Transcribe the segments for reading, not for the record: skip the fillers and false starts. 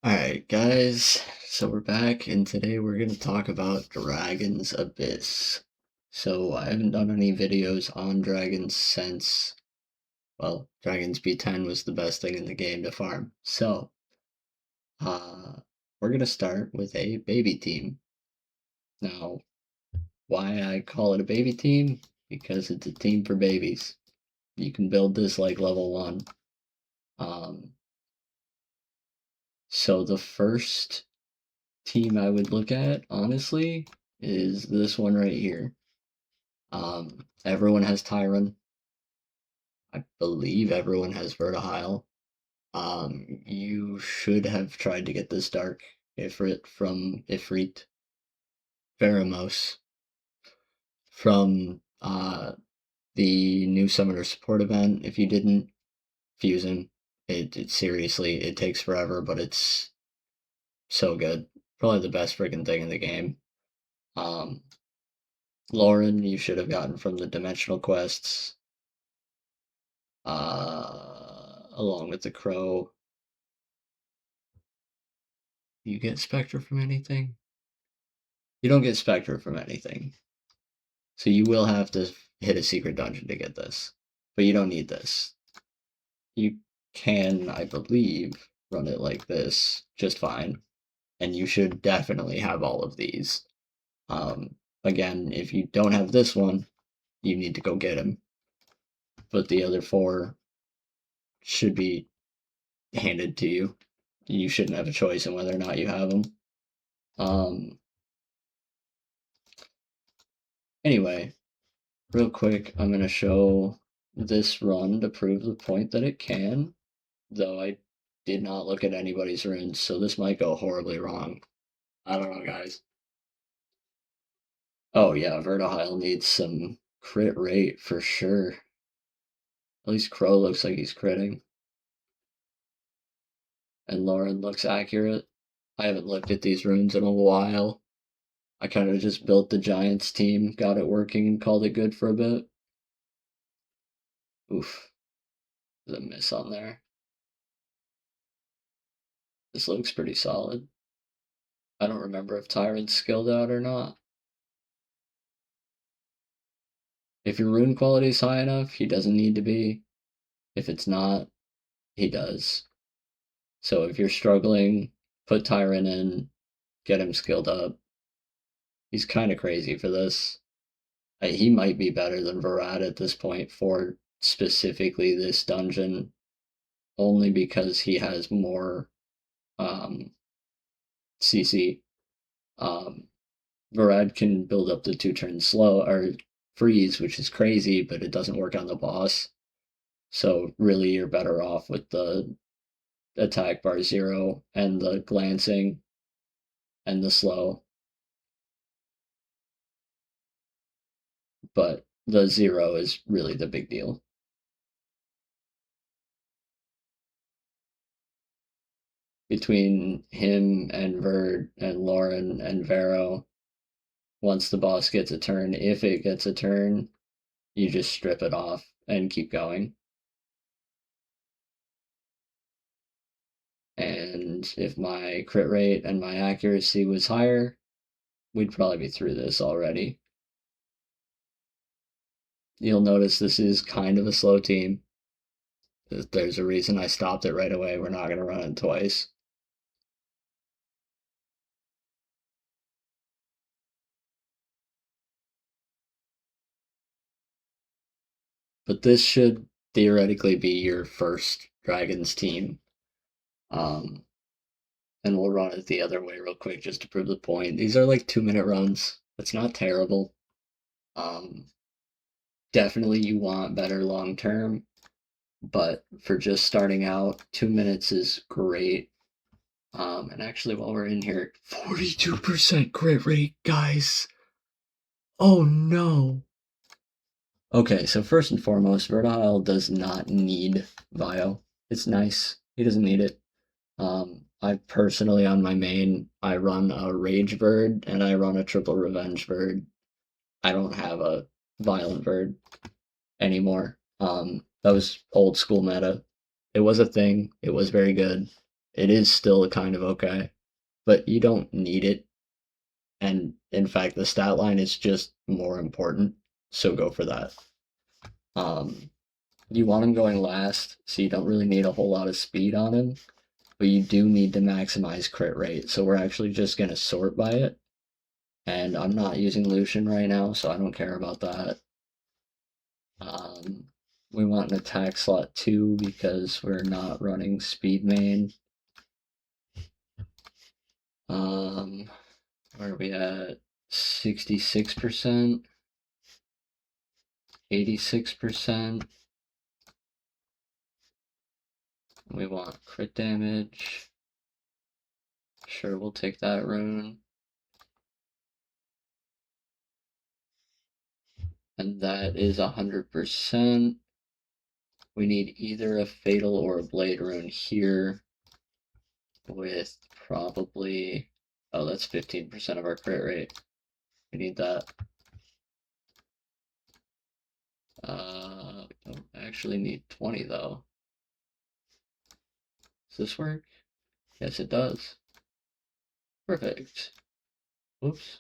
Alright, guys, so we're back, and today we're going to talk about Dragon's Abyss. So, I haven't done any videos on dragons since, well, Dragon's B10 was the best thing in the game to farm. So, we're going to start with a baby team. Now, why I call it a baby team? Because it's a team for babies. You can build this like level 1. Um, so the first team I would look at, honestly, is this one right here. Everyone has Tyron. I believe everyone has Verdahile. You should have tried to get this Dark Ifrit from Ifrit. Veramos from the new Summoner Support event. If you didn't, fuse him. It seriously, it takes forever, but it's so good. Probably the best freaking thing in the game. Um, Lauren, you should have gotten from the Dimensional Quests, along with the Crow. You get Spectra from anything? You don't get Spectra from anything. So you will have to hit a secret dungeon to get this. But you don't need this. You can, I believe, run it like this just fine. And you should definitely have all of these. Again, if you don't have this one, you need to go get him. But the other 4 should be handed to you. You shouldn't have a choice in whether or not you have them. Anyway, real quick, I'm going to show this run to prove the point that it can, though I did not look at anybody's runes, so this might go horribly wrong. I don't know, guys. Oh yeah, Verdahile needs some crit rate for sure. At least Crow looks like he's critting. And Lauren looks accurate. I haven't looked at these runes in a while. I kind of just built the Giants team, got it working, and called it good for a bit. Oof. There's a miss on there. This looks pretty solid. I don't remember if Tyron's skilled out or not. If your rune quality is high enough, he doesn't need to be. If it's not, he does. So if you're struggling, put Tyron in, get him skilled up. He's kind of crazy for this. He might be better than Verad at this point for specifically this dungeon, only because he has more CC. Verad can build up the 2-turn slow or freeze, which is crazy, but it doesn't work on the boss. So really, you're better off with the attack bar 0 and the glancing and the slow. But the 0 is really the big deal. Between him and Verd and Lauren and Vero, once the boss gets a turn, if it gets a turn, you just strip it off and keep going. And if my crit rate and my accuracy was higher, we'd probably be through this already. You'll notice this is kind of a slow team. There's a reason I stopped it right away. We're not going to run it twice. But this should theoretically be your first Dragons team. And we'll run it the other way real quick just to prove the point. These are like 2-minute runs. It's not terrible. Definitely you want better long term, but for just starting out, 2 minutes is great. And actually, while we're in here, 42% crit rate, guys. Oh no. Okay, so first and foremost, Verdahile does not need Vio. It's nice. He doesn't need it. I personally, on my main, I run a Rage Bird and I run a Triple Revenge Bird. I don't have a Violent Bird anymore. That was old school meta. It was a thing. It was very good. It is still kind of okay, but you don't need it. And in fact, the stat line is just more important, so go for that. Um, you want him going last, so you don't really need a whole lot of speed on him, but you do need to maximize crit rate. So we're actually just going to sort by it. And I'm not using Lucian right now, so I don't care about that. We want an attack slot 2 because we're not running speed main. Where are we at? 66%, 86%. We want crit damage. Sure, we'll take that rune. And that is 100%. We need either a fatal or a blade rune here with probably, oh, that's 15% of our crit rate. We need that. We don't actually need 20 though. Does this work? Yes, it does. Perfect. Oops.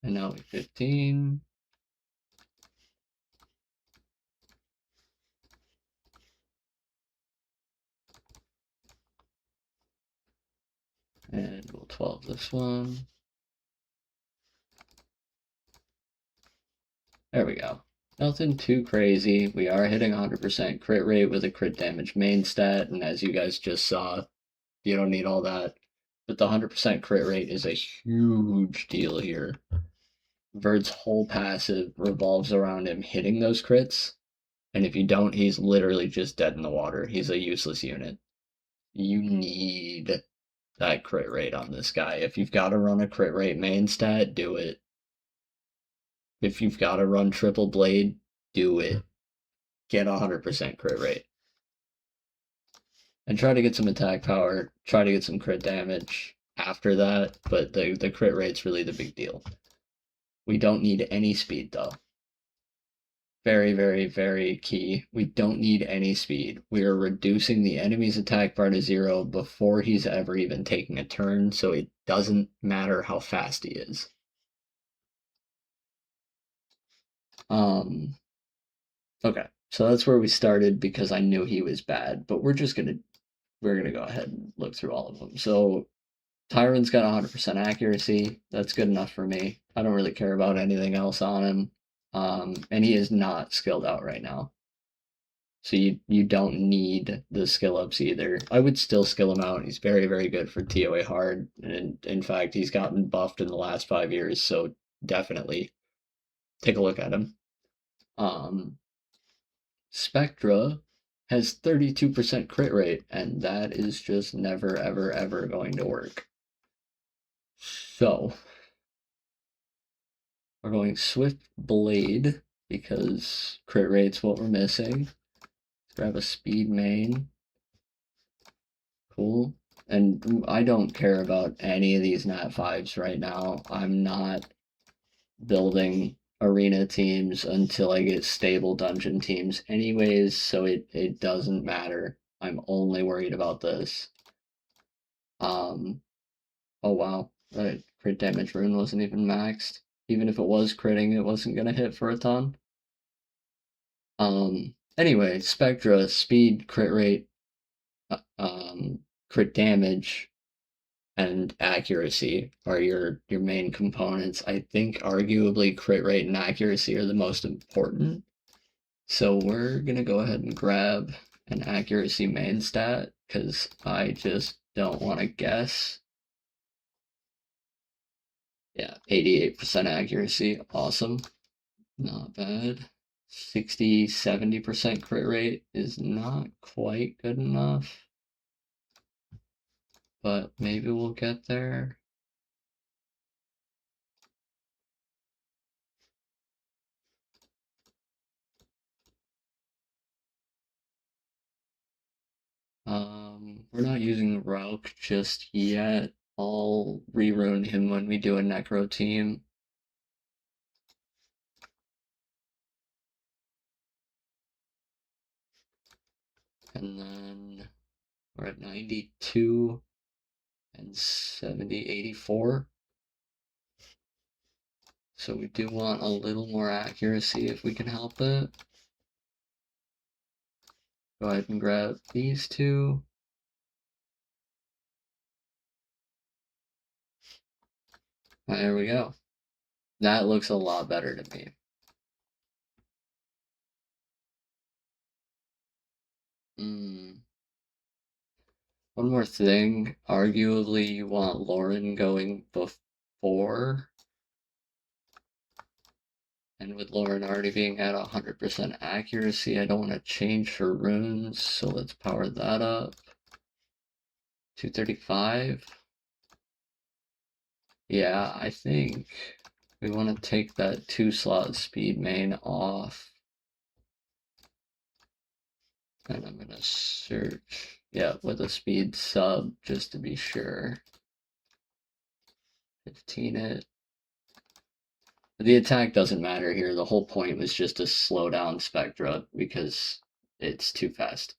And now we 15. And we'll 12 this one. There we go. Nothing too crazy. We are hitting 100% crit rate with a crit damage main stat, and as you guys just saw, you don't need all that. But the 100% crit rate is a huge deal here. Verd's whole passive revolves around him hitting those crits, and if you don't, he's literally just dead in the water. He's a useless unit. You need that crit rate on this guy. If you've got to run a crit rate main stat, do it. If you've got to run triple blade, do it. Get 100% crit rate. And try to get some attack power, try to get some crit damage after that, but the crit rate's really the big deal. We don't need any speed though. Very, very, very key. We don't need any speed. We are reducing the enemy's attack bar to 0 before he's ever even taking a turn, so it doesn't matter how fast he is. Okay, so that's where we started because I knew he was bad, but we're gonna go ahead and look through all of them. So Tyron's got 100% accuracy. That's good enough for me. I don't really care about anything else on him. And he is not skilled out right now. So you don't need the skill ups either. I would still skill him out. He's very, very good for TOA hard. And in fact, he's gotten buffed in the last 5 years. So definitely take a look at him. Spectra has 32% crit rate, and that is just never, ever, ever going to work. So we're going Swift Blade because crit rate's what we're missing. Let's grab a speed main. Cool. And I don't care about any of these Nat 5s right now. I'm not building arena teams until I get stable dungeon teams anyways, so it doesn't matter. I'm only worried about this. Oh wow, that crit damage rune wasn't even maxed. Even if it was critting, it wasn't gonna hit for a ton. Anyway, Spectra, speed, crit rate, crit damage, and accuracy are your main components. I think arguably crit rate and accuracy are the most important. So we're gonna go ahead and grab an accuracy main stat because I just don't want to guess. Yeah, 88% accuracy, awesome. Not bad. 60, 70% crit rate is not quite good enough, but maybe we'll get there. We're not using Rauk just yet. I'll rerun him when we do a Necro team. And then We're at 92 and 70, 84. So we do want a little more accuracy if we can help it. Go ahead and grab these two. There we go. That looks a lot better to me. One more thing. Arguably, you want Lauren going before. And with Lauren already being at 100% accuracy, I don't want to change her runes. So let's power that up. 235. Yeah, I think we want to take that 2-slot speed main off. And I'm going to search, yeah, with a speed sub just to be sure. 15 it. The attack doesn't matter here. The whole point was just to slow down Spectra because it's too fast.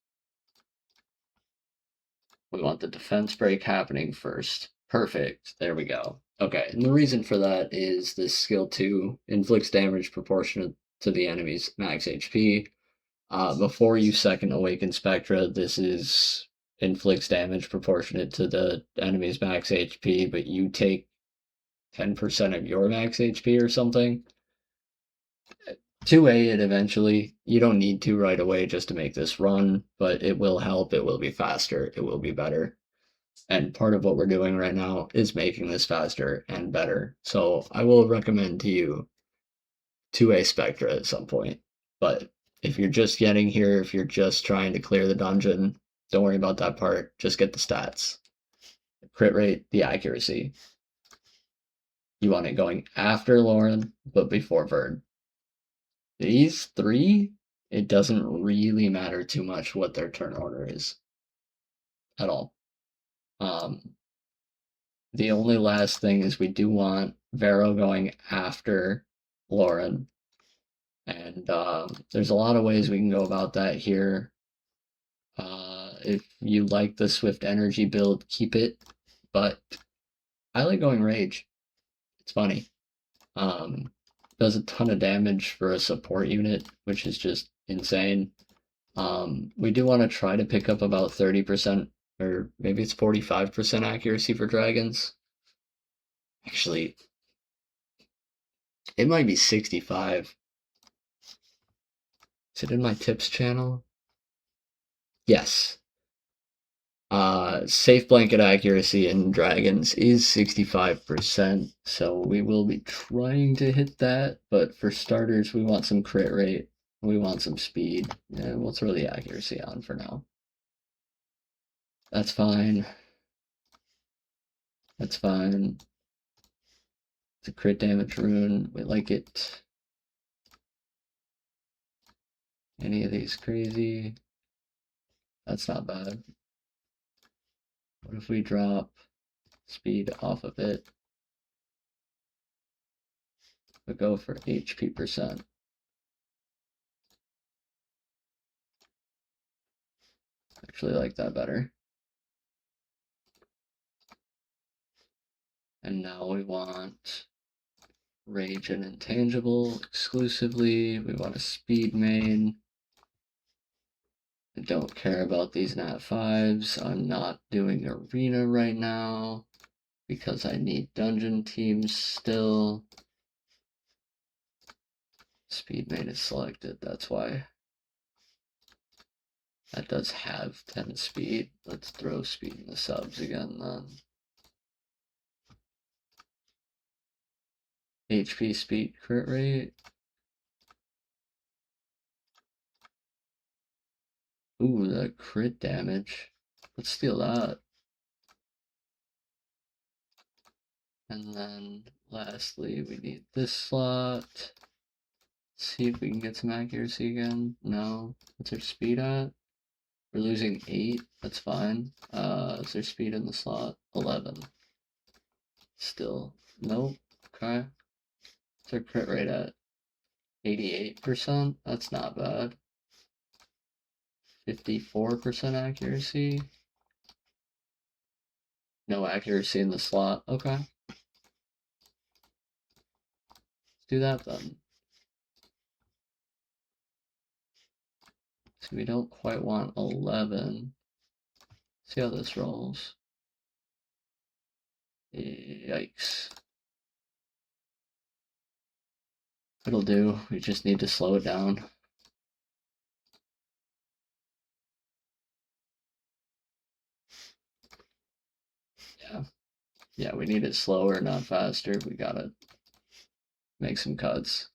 We want the defense break happening first. Perfect. There we go. Okay, and the reason for that is this skill 2 inflicts damage proportionate to the enemy's max HP. Before you second awaken Spectra, this is inflicts damage proportionate to the enemy's max HP, but you take 10% of your max HP or something. 2A it eventually. You don't need to right away just to make this run, but it will help. It will be faster. It will be better. And part of what we're doing right now is making this faster and better. So I will recommend to you 2A Spectra at some point. But if you're just getting here, if you're just trying to clear the dungeon, don't worry about that part. Just get the stats. The crit rate, the accuracy. You want it going after Lauren, but before Verd. These three, it doesn't really matter too much what their turn order is at all. The only last thing is we do want Vero going after Lauren. And there's a lot of ways we can go about that here. If you like the Swift Energy build, keep it. But I like going Rage. It's funny. Does a ton of damage for a support unit, which is just insane. We do want to try to pick up about 30%, or maybe it's 45% accuracy for dragons. Actually, it might be 65. Is it in my tips channel? Yes. Safe blanket accuracy in dragons is 65%, so we will be trying to hit that, but for starters, we want some crit rate, we want some speed, and we'll throw the accuracy on for now. That's fine. That's fine. It's a crit damage rune, we like it. Any of these crazy? That's not bad. What if we drop speed off of it, but go for HP percent? Actually like that better. And now we want Rage and Intangible exclusively. We want a speed main. I don't care about these nat 5s. I'm not doing arena right now because I need dungeon teams still. Speed main is selected, that's why. That does have 10 speed. Let's throw speed in the subs again then. HP speed crit rate. Ooh, that crit damage. Let's steal that. And then lastly, we need this slot. Let's see if we can get some accuracy again. No. What's our speed at? We're losing 8. That's fine. Is there speed in the slot? 11. Still. Nope. Okay. What's our crit rate at? 88%? That's not bad. 54% accuracy. No accuracy in the slot. Okay. Let's do that then. So we don't quite want 11. See how this rolls. Yikes. It'll do. We just need to slow it down. Yeah. Yeah, we need it slower, not faster. We gotta make some cuts.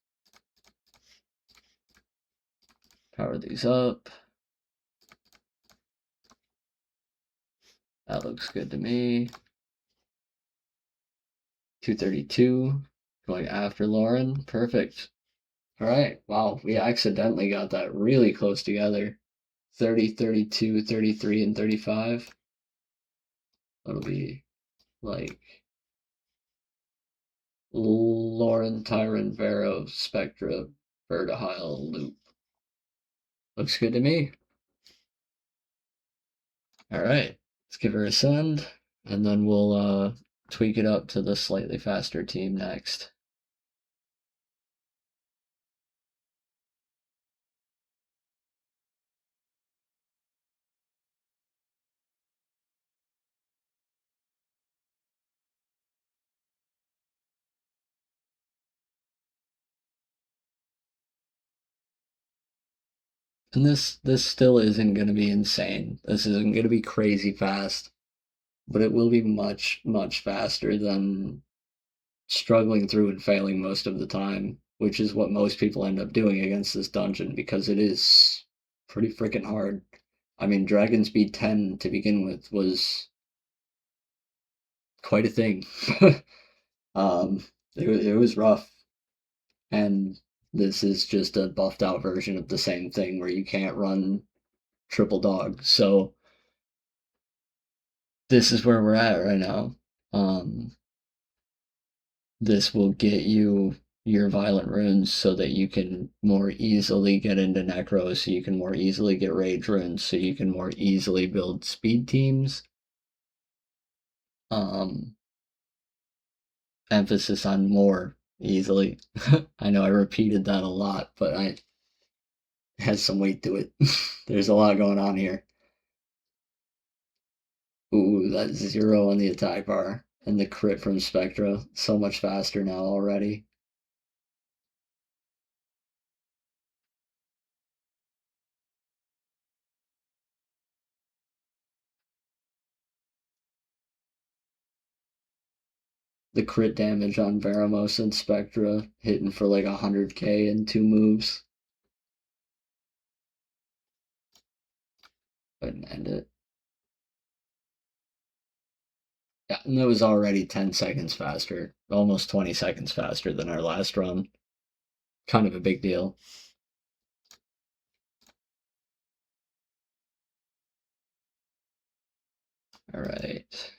Power these up. That looks good to me. 232. Going after Lauren. Perfect. All right. Wow. We accidentally got that really close together. 30, 32, 33, and 35. That'll be like Lauren, Tyron, Veramos, Spectra, Verdahile, loop. Looks good to me. All right. Let's give her a send, and then we'll tweak it up to the slightly faster team next. And this still isn't going to be insane. This isn't going to be crazy fast, but it will be much, much faster than struggling through and failing most of the time, which is what most people end up doing against this dungeon because it is pretty freaking hard. I mean, Dragon Speed 10 to begin with was quite a thing. um, it was rough, and this is just a buffed out version of the same thing where you can't run triple dog. So this is where we're at right now. This will get you your violent runes so that you can more easily get into necro, so you can more easily get rage runes, so you can more easily build speed teams. Emphasis on more easily. I know I repeated that a lot, but it has some weight to it. There's a lot going on here. Ooh, that's 0 on the attack bar. And the crit from Spectra. So much faster now already. The crit damage on Veramos and Spectra hitting for like 100k in 2 moves. Go ahead and end it. Yeah, and that was already 10 seconds faster. Almost 20 seconds faster than our last run. Kind of a big deal. All right.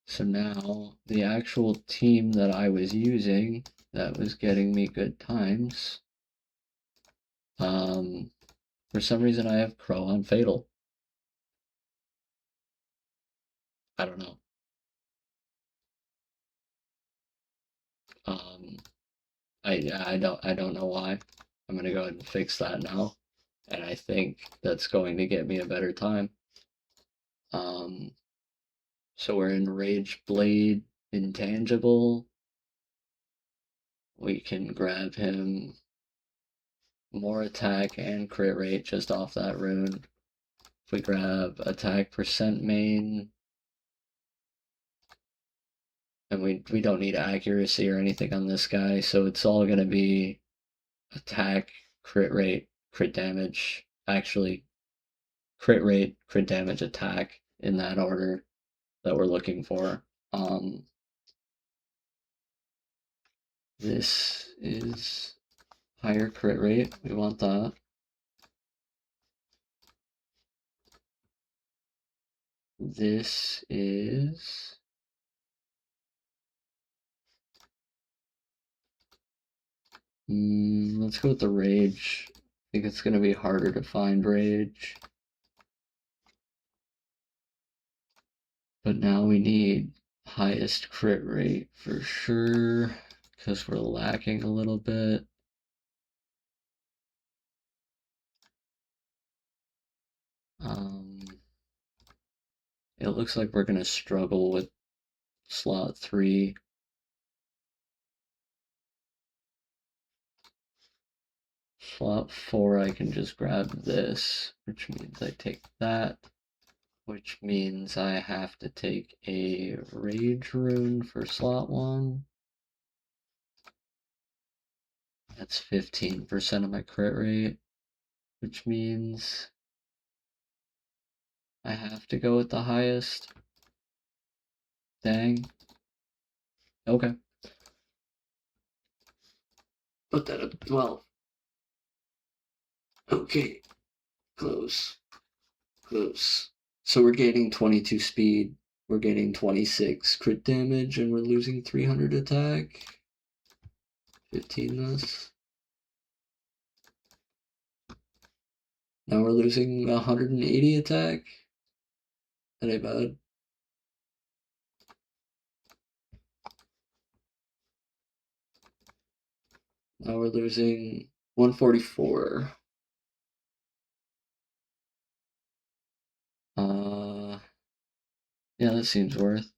So now the actual team that I was using that was getting me good times. For some reason I have Crow on Fatal. I don't know. Um, I don't know why. I'm gonna go ahead and fix that now, and I think that's going to get me a better time. So we're in Rage Blade Intangible. We can grab him more attack and crit rate just off that rune. If we grab attack percent main, and we don't need accuracy or anything on this guy, so it's all gonna be attack, crit rate, crit damage. Actually, crit rate, crit damage, attack in that order that we're looking for. This is higher crit rate. We want that. This is let's go with the rage. I think it's gonna be harder to find rage. But now we need highest crit rate for sure, because we're lacking a little bit. It looks like we're gonna struggle with slot 3. Slot 4, I can just grab this, which means I take that, which means I have to take a Rage Rune for slot 1. That's 15% of my crit rate, which means I have to go with the highest. Dang. Okay. Put that up 12. Okay. Close. Close. So we're gaining 22 speed, we're getting 26 crit damage, and we're losing 300 attack. 15 this. Now we're losing 180 attack. That ain't bad. Now we're losing 144. Yeah, that seems worth.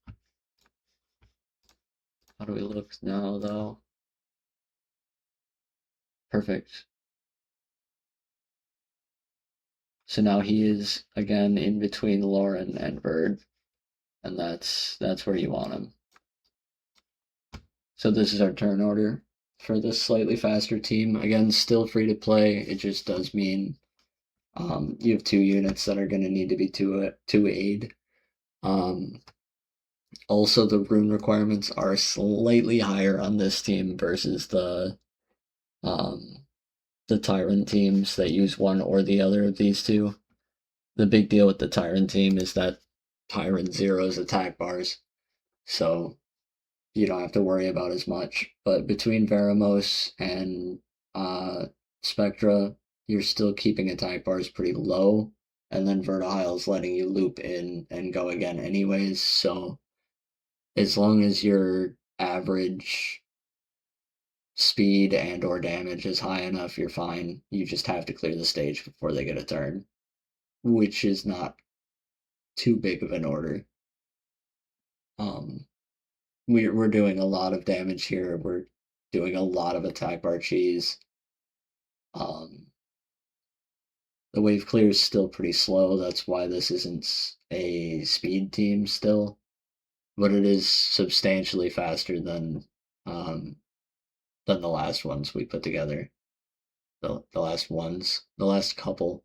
How do we look now, though? Perfect. So now he is, again, in between Lauren and Verd. And that's where you want him. So this is our turn order for this slightly faster team. Again, still free to play. It just does mean you have 2 units that are going to need to be to aid. Also, the rune requirements are slightly higher on this team versus the Tyron teams that use one or the other of these two. The big deal with the Tyron team is that Tyron zeros attack bars, so you don't have to worry about as much. But between Veramos and Spectra, you're still keeping attack bars pretty low, and then Verdahile's letting you loop in and go again anyways, so as long as your average speed and or damage is high enough, you're fine. You just have to clear the stage before they get a turn, which is not too big of an order. We're doing a lot of damage here. We're doing a lot of attack bar cheese. The wave clear is still pretty slow. That's why this isn't a speed team still, but it is substantially faster than the last ones we put together. The last couple.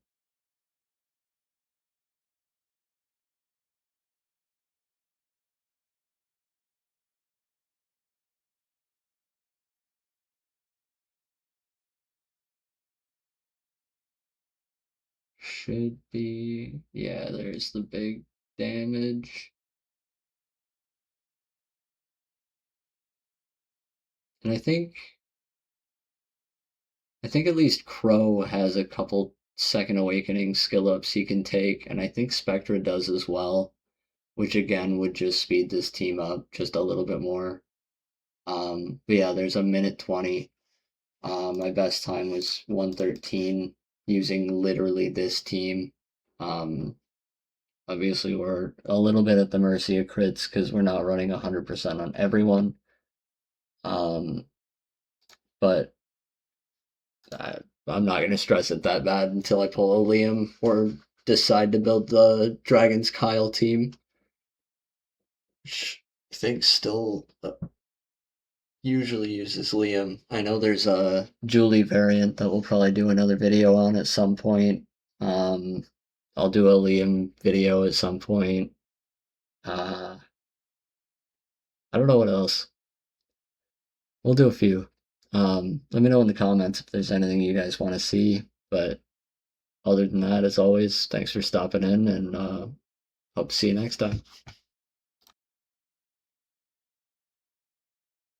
Should be, yeah, there's the big damage. And I think at least Crow has a couple Second Awakening skill ups he can take, and I think Spectra does as well, which again would just speed this team up just a little bit more. But yeah, there's a minute 20. My best time was 113 using literally this team. Obviously, we're a little bit at the mercy of crits because we're not running 100% on everyone. But I'm not going to stress it that bad until I pull a Liam or decide to build the Dragon's Kyle team. Which I think still usually uses Liam. I know there's a Julie variant that we'll probably do another video on at some point. I'll do a Liam video at some point. I don't know what else. We'll do a few. Let me know in the comments if there's anything you guys want to see. But other than that, as always, thanks for stopping in, and hope to see you next time.